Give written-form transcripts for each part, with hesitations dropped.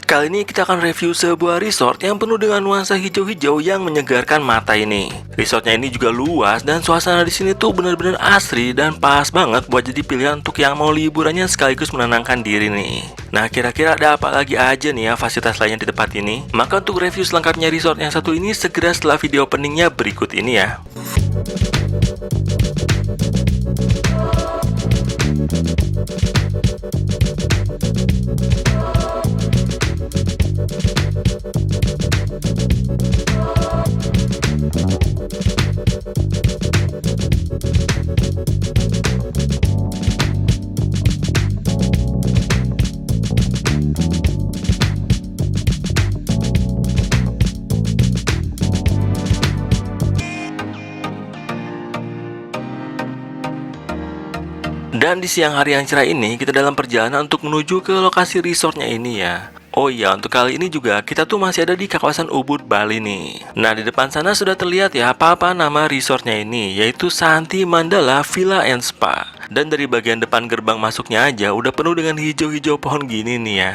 Kali ini kita akan review sebuah resort yang penuh dengan nuansa hijau-hijau yang menyegarkan mata ini. Resortnya ini juga luas dan suasana di sini tuh benar-benar asri dan pas banget buat jadi pilihan untuk yang mau liburannya sekaligus menenangkan diri nih. Nah, kira-kira ada apa lagi aja nih ya fasilitas lainnya di tempat ini? Maka untuk review selengkapnya resort yang satu ini segera setelah video openingnya berikut ini ya. Dan di siang hari yang cerah ini, kita dalam perjalanan untuk menuju ke lokasi resortnya ini ya. Oh iya, untuk kali ini juga kita tuh masih ada di kawasan Ubud, Bali nih. Nah, di depan sana sudah terlihat ya apa nama resortnya ini, yaitu Santi Mandala Villa and Spa. Dan dari bagian depan gerbang masuknya aja udah penuh dengan hijau-hijau pohon gini nih ya.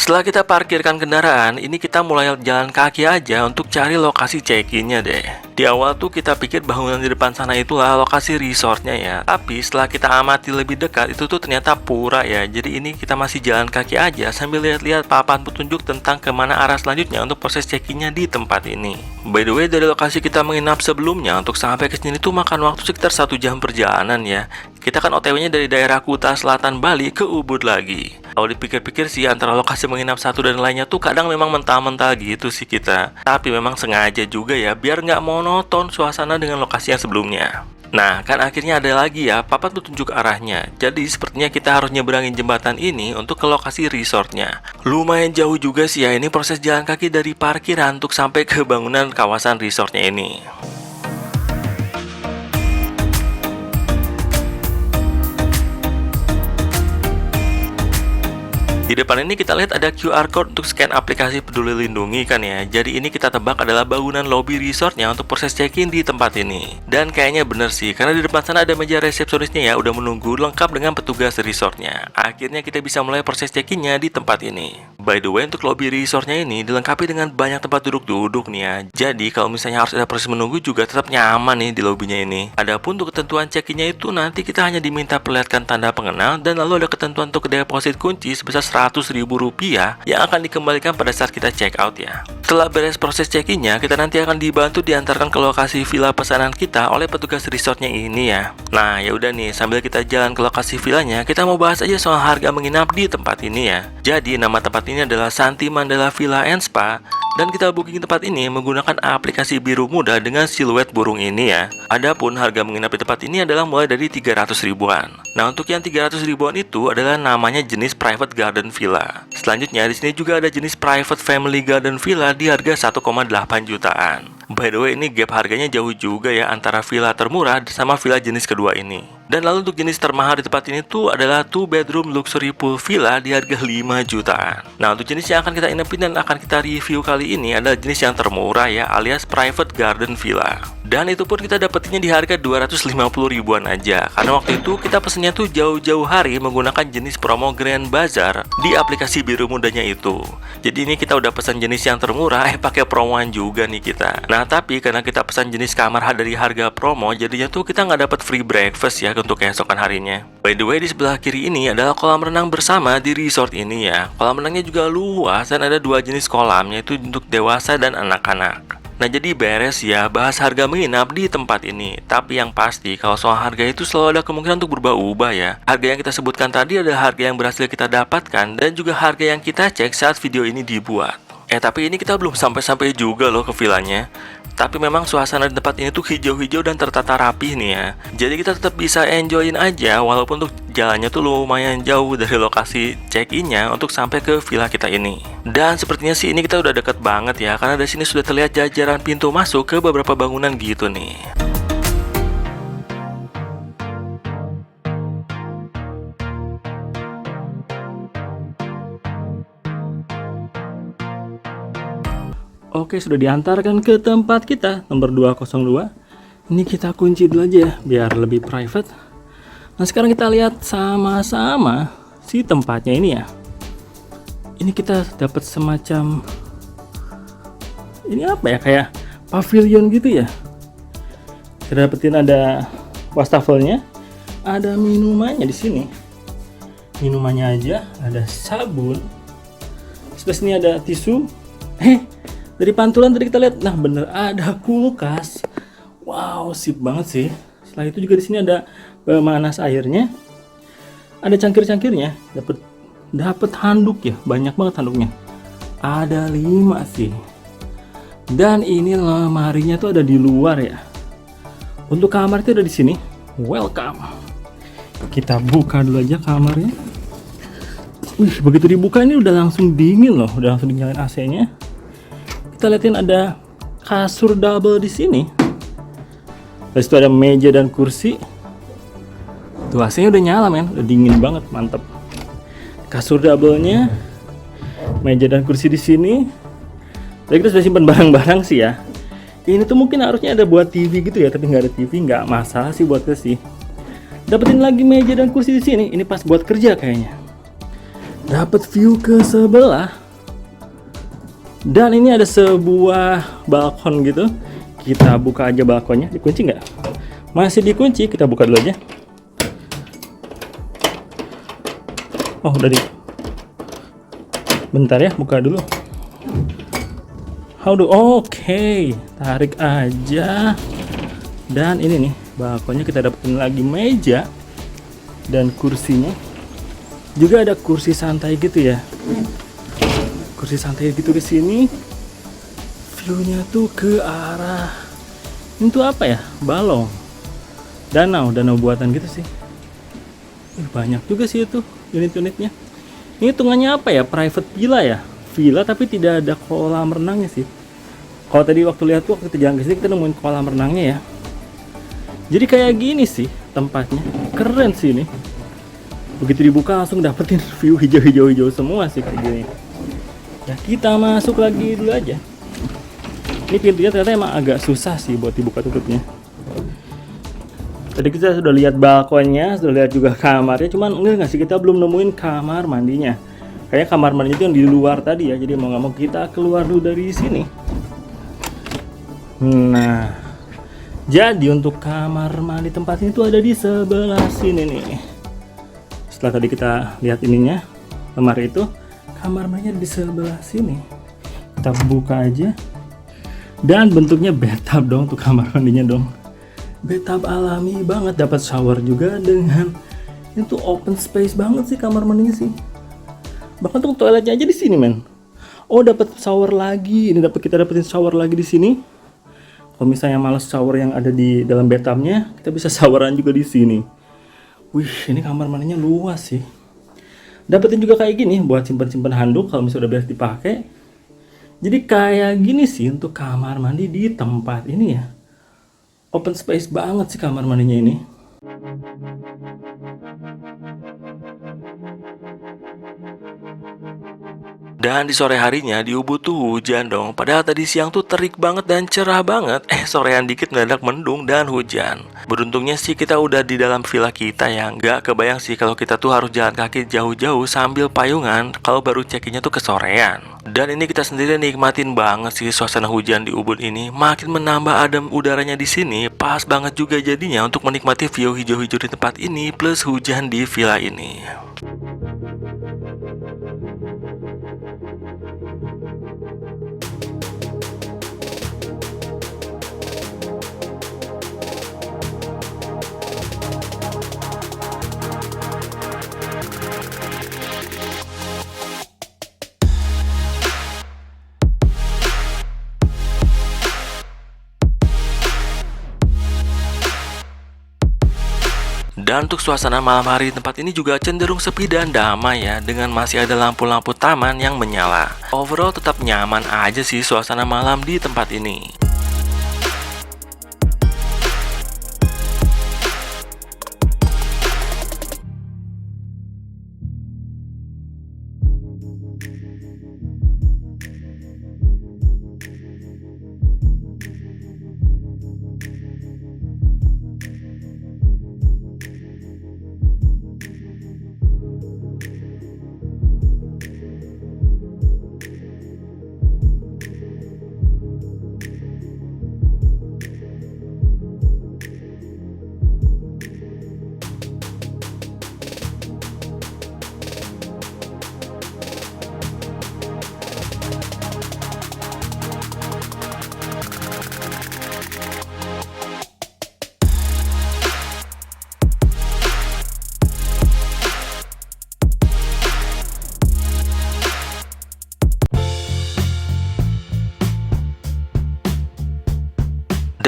Setelah kita parkirkan kendaraan, ini kita mulai jalan kaki aja untuk cari lokasi check-in-nya deh. Di awal tuh kita pikir bangunan di depan sana itulah lokasi resortnya ya. Tapi setelah kita amati lebih dekat, itu tuh ternyata pura ya. Jadi ini kita masih jalan kaki aja sambil lihat-lihat papan petunjuk tentang kemana arah selanjutnya untuk proses check-in-nya di tempat ini. By the way, dari lokasi kita menginap sebelumnya, untuk sampai ke sini tuh makan waktu sekitar 1 jam perjalanan ya. Kita kan OTW-nya dari daerah Kuta Selatan Bali ke Ubud lagi. Kalau dipikir-pikir sih antara lokasi menginap satu dan lainnya tuh kadang memang mentah-mentah gitu sih kita. Tapi memang sengaja juga ya biar nggak monoton suasana dengan lokasi yang sebelumnya. Nah, kan akhirnya ada lagi ya papan petunjuk arahnya. Jadi sepertinya kita harus nyeberangin jembatan ini untuk ke lokasi resortnya. Lumayan jauh juga sih ya ini proses jalan kaki dari parkiran untuk sampai ke bangunan kawasan resortnya ini. Di depan ini kita lihat ada QR code untuk scan aplikasi Peduli Lindungi kan ya. Jadi ini kita tebak adalah bangunan lobby resortnya untuk proses check-in di tempat ini. Dan kayaknya bener sih, karena di depan sana ada meja resepsionisnya ya, udah menunggu lengkap dengan petugas resortnya. Akhirnya kita bisa mulai proses check-innya di tempat ini. By the way, untuk lobby resortnya ini dilengkapi dengan banyak tempat duduk-duduk nih ya. Jadi kalau misalnya harus ada proses menunggu juga tetap nyaman nih di lobbynya ini. Adapun untuk ketentuan check-innya itu nanti kita hanya diminta perlihatkan tanda pengenal dan lalu ada ketentuan untuk deposit kunci sebesar Rp100.000 yang akan dikembalikan pada saat kita check out ya. Setelah beres proses check-innya, kita nanti akan dibantu diantarkan ke lokasi villa pesanan kita oleh petugas resortnya ini ya. Nah, ya udah nih, sambil kita jalan ke lokasi villanya, kita mau bahas aja soal harga menginap di tempat ini ya. Jadi, nama tempat ini adalah Santi Mandala Villa and Spa. Dan kita booking tempat ini menggunakan aplikasi biru muda dengan siluet burung ini ya. Adapun harga menginap di tempat ini adalah mulai dari 300 ribuan. Nah, untuk yang 300 ribuan itu adalah namanya jenis private garden villa. Selanjutnya di sini juga ada jenis private family garden villa di harga 1,8 jutaan. By the way, ini gap harganya jauh juga ya antara villa termurah sama villa jenis kedua ini. Dan lalu untuk jenis termahal di tempat ini tuh adalah 2 bedroom luxury pool villa di harga 5 jutaan. Nah, untuk jenis yang akan kita inepin dan akan kita review kali ini adalah jenis yang termurah ya, alias private garden villa. Dan itu pun kita dapetinnya di harga 250 ribuan aja. Karena waktu itu kita pesennya tuh jauh-jauh hari menggunakan jenis promo Grand Bazaar di aplikasi biru mudanya itu. Jadi ini kita udah pesan jenis yang termurah, pakai promoan juga nih kita. Nah, tapi karena kita pesan jenis kamar dari harga promo, jadinya tuh kita nggak dapat free breakfast ya untuk keesokan harinya. By the way, di sebelah kiri ini adalah kolam renang bersama di resort ini ya. Kolam renangnya juga luas dan ada 2 jenis kolam, yaitu untuk dewasa dan anak-anak. Nah, jadi beres ya bahas harga menginap di tempat ini. Tapi yang pasti kalau soal harga itu selalu ada kemungkinan untuk berubah-ubah ya. Harga yang kita sebutkan tadi adalah harga yang berhasil kita dapatkan dan juga harga yang kita cek saat video ini dibuat. Tapi ini kita belum sampai-sampai juga loh ke villanya. Tapi memang suasana di tempat ini tuh hijau-hijau dan tertata rapih nih ya. Jadi kita tetap bisa enjoyin aja walaupun untuk jalannya tuh lumayan jauh dari lokasi check-in-nya untuk sampai ke villa kita ini. Dan sepertinya sih ini kita udah deket banget ya, karena dari sini sudah terlihat jajaran pintu masuk ke beberapa bangunan gitu nih. Oke, sudah diantarkan ke tempat kita nomor 202. Ini kita kunci dulu aja ya, biar lebih private. Nah sekarang kita lihat sama-sama si tempatnya ini ya. Ini kita dapat semacam, ini apa ya, kayak pavilion gitu ya. Kita dapetin ada wastafelnya, ada minumannya di sini. Minumannya aja, ada sabun. Terus ini ada tisu. Dari pantulan tadi kita lihat, nah bener ada kulkas. Wow, sip banget sih. Setelah itu juga di sini ada pemanas airnya. Ada cangkir-cangkirnya, dapat handuk ya, banyak banget handuknya. Ada 5 sih. Dan ini lemarinya tuh ada di luar ya. Untuk kamar itu ada di sini. Welcome. Kita buka dulu aja kamarnya. Wih, begitu dibuka ini udah langsung dingin loh, udah langsung dinyalain AC-nya. Kita liatin ada kasur double di sini. Terus itu ada meja dan kursi. Tuh AC-nya udah nyala men, udah dingin banget, mantep. Kasur double-nya, meja dan kursi di sini. Tadi kita sudah simpan barang-barang sih ya. Ini tuh mungkin harusnya ada buat TV gitu ya, tapi nggak ada TV, nggak masalah sih buat sih. Dapetin lagi meja dan kursi di sini. Ini pas buat kerja kayaknya. Dapat view ke sebelah. Dan ini ada sebuah balkon gitu. Kita buka aja balkonnya. Dikunci nggak? Masih dikunci. Kita buka dulu aja. Oh udah di. Bentar ya, buka dulu. Oke, tarik aja. Dan ini nih balkonnya, kita dapetin lagi meja dan kursinya. Juga ada kursi santai gitu ya. Kursi santai gitu di sini. View-nya tuh ke arah, ini tuh apa ya? Balong. Danau buatan gitu sih. Banyak juga sih itu unit-unitnya. Ini hitungannya apa ya? Private villa ya? Villa tapi tidak ada kolam renangnya sih. Kalau tadi waktu lihat tuh, waktu kita jalan ke sini kita nemuin kolam renangnya ya. Jadi kayak gini sih tempatnya. Keren sih ini. Begitu dibuka langsung dapetin view hijau-hijau semua sih kayak gini. Ya kita masuk lagi dulu aja. Ini pintunya ternyata emang agak susah sih buat dibuka tutupnya. Tadi kita sudah lihat balkonnya, sudah lihat juga kamarnya, cuman enggak sih, kita belum nemuin kamar mandinya. Kayaknya kamar mandinya itu yang di luar tadi ya, jadi mau nggak mau kita keluar dulu dari sini. Nah, jadi untuk kamar mandi tempat ini tuh ada di sebelah sini nih. Setelah tadi kita lihat ininya, lemari itu, kamar mandinya di sebelah sini. Kita buka aja. Dan bentuknya bathtub dong untuk kamar mandinya dong. Bathtub alami banget, dapat shower juga dengan itu open space banget sih kamar mandinya sih. Bahkan tuh toiletnya aja di sini men. Oh dapat shower lagi, ini kita dapetin shower lagi di sini. Kalau misalnya males shower yang ada di dalam bathtubnya, kita bisa showeran juga di sini. Wih, ini kamar mandinya luas sih. Dapetin juga kayak gini buat simpan-simpan handuk kalau misalnya udah beres dipakai. Jadi kayak gini sih untuk kamar mandi di tempat ini ya. Open space banget sih kamar mandinya ini. Dan di sore harinya di Ubud tuh hujan dong. Padahal tadi siang tuh terik banget dan cerah banget. Sorean dikit mendadak mendung dan hujan. Beruntungnya sih kita udah di dalam villa kita ya. Nggak kebayang sih kalau kita tuh harus jalan kaki jauh-jauh sambil payungan kalau baru check-innya tuh kesorean. Dan ini kita sendiri nikmatin banget sih suasana hujan di Ubud ini. Makin menambah adem udaranya di sini. Pas banget juga jadinya untuk menikmati view hijau-hijau di tempat ini plus hujan di villa ini. Dan untuk suasana malam hari di tempat ini juga cenderung sepi dan damai ya, dengan masih ada lampu-lampu taman yang menyala. Overall tetap nyaman aja sih suasana malam di tempat ini.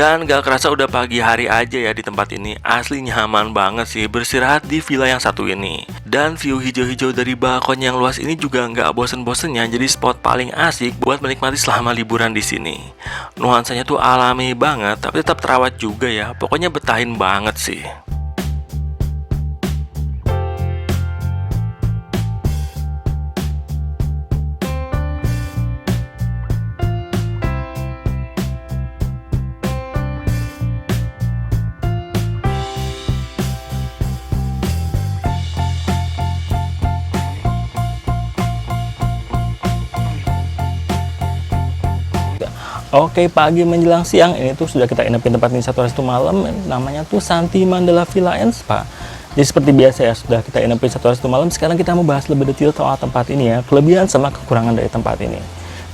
Dan gak kerasa udah pagi hari aja ya di tempat ini. Asli nyaman banget sih beristirahat di villa yang satu ini. Dan view hijau-hijau dari balkon yang luas ini juga nggak bosen-bosennya, jadi spot paling asik buat menikmati selama liburan di sini. Nuansanya tuh alami banget, tapi tetap terawat juga ya. Pokoknya betahin banget sih. Oke, pagi menjelang siang ini tuh sudah kita inapin tempat ini satu hari satu malam, namanya tuh Santi Mandala Villa and Spa. Jadi seperti biasa ya, sudah kita inapin satu hari satu malam. Sekarang kita mau bahas lebih detail soal tempat ini ya, kelebihan sama kekurangan dari tempat ini.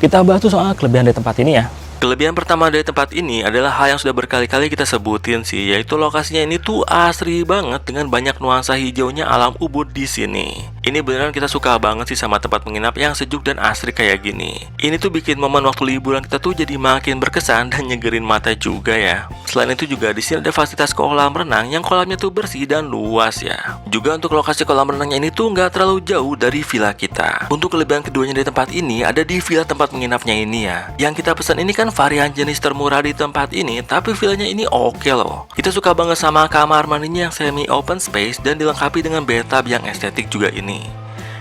Kita bahas tuh soal kelebihan dari tempat ini ya. Kelebihan pertama dari tempat ini adalah hal yang sudah berkali-kali kita sebutin sih, yaitu lokasinya ini tuh asri banget dengan banyak nuansa hijaunya alam Ubud di sini. Ini beneran kita suka banget sih sama tempat menginap yang sejuk dan asri kayak gini. Ini tuh bikin momen waktu liburan kita tuh jadi makin berkesan dan nyegerin mata juga ya. Selain itu juga di sini ada fasilitas kolam renang yang kolamnya tuh bersih dan luas ya. Juga untuk lokasi kolam renangnya ini tuh nggak terlalu jauh dari villa kita. Untuk kelebihan keduanya dari tempat ini ada di villa tempat menginapnya ini ya. Yang kita pesan ini kan varian jenis termurah di tempat ini, tapi villanya ini oke loh. Kita suka banget sama kamar mandinya yang semi open space dan dilengkapi dengan bathtub yang estetik juga ini.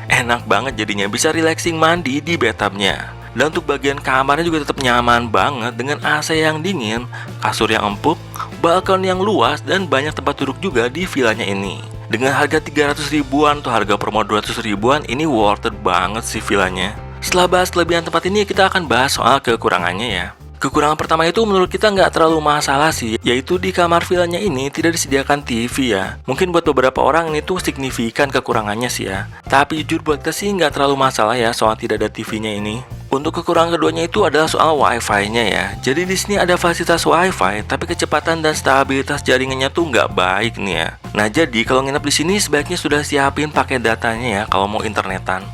Enak banget jadinya, bisa relaxing mandi di bathtubnya. Dan untuk bagian kamarnya juga tetap nyaman banget dengan AC yang dingin, kasur yang empuk, balkon yang luas, dan banyak tempat duduk juga di villanya ini. Dengan harga 300 ribuan atau harga promo 200 ribuan, ini worth it banget sih villanya. Setelah bahas kelebihan tempat ini, kita akan bahas soal kekurangannya ya. Kekurangan pertama itu menurut kita nggak terlalu masalah sih, yaitu di kamar villanya ini tidak disediakan TV ya. Mungkin buat beberapa orang ini tuh signifikan kekurangannya sih ya. Tapi jujur buat kita sih nggak terlalu masalah ya soal tidak ada TV-nya ini. Untuk kekurangan keduanya itu adalah soal Wi-Fi-nya ya. Jadi di sini ada fasilitas Wi-Fi, tapi kecepatan dan stabilitas jaringannya tuh nggak baik nih ya. Nah jadi kalau nginep di sini sebaiknya sudah siapin pakai datanya ya kalau mau internetan.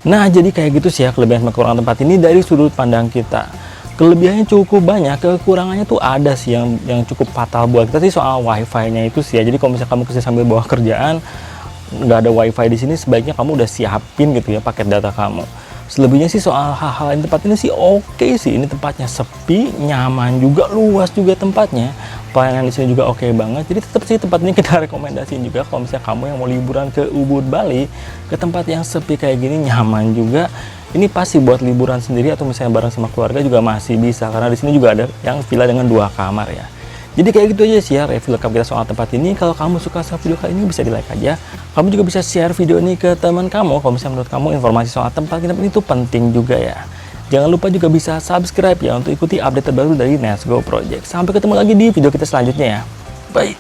Nah, jadi kayak gitu sih ya kelebihan dan kekurangan tempat ini dari sudut pandang kita. Kelebihannya cukup banyak, kekurangannya tuh ada sih yang cukup fatal buat kita sih soal Wi-Fi-nya itu sih ya. Jadi kalau misalnya kamu kerja sambil bawa kerjaan, nggak ada Wi-Fi di sini, sebaiknya kamu udah siapin gitu ya paket data kamu. Selebihnya sih soal hal-hal yang tempat ini sih oke sih. Ini tempatnya sepi, nyaman juga, luas juga tempatnya. Pelayanan di sini juga oke banget. Jadi tetap sih tempat ini kita rekomendasiin juga kalau misalnya kamu yang mau liburan ke Ubud Bali, ke tempat yang sepi kayak gini, nyaman juga. Ini pasti buat liburan sendiri atau misalnya bareng sama keluarga juga masih bisa, karena di sini juga ada yang villa dengan 2 kamar ya. Jadi kayak gitu aja sih ya review lengkap kita soal tempat ini. Kalau kamu suka sama video kali ini bisa di like aja. Kamu juga bisa share video ini ke teman kamu kalau misalnya menurut kamu informasi soal tempat kita ini tuh penting juga ya. Jangan lupa juga bisa subscribe ya untuk ikuti update terbaru dari Let's Go Project. Sampai ketemu lagi di video kita selanjutnya ya. Bye.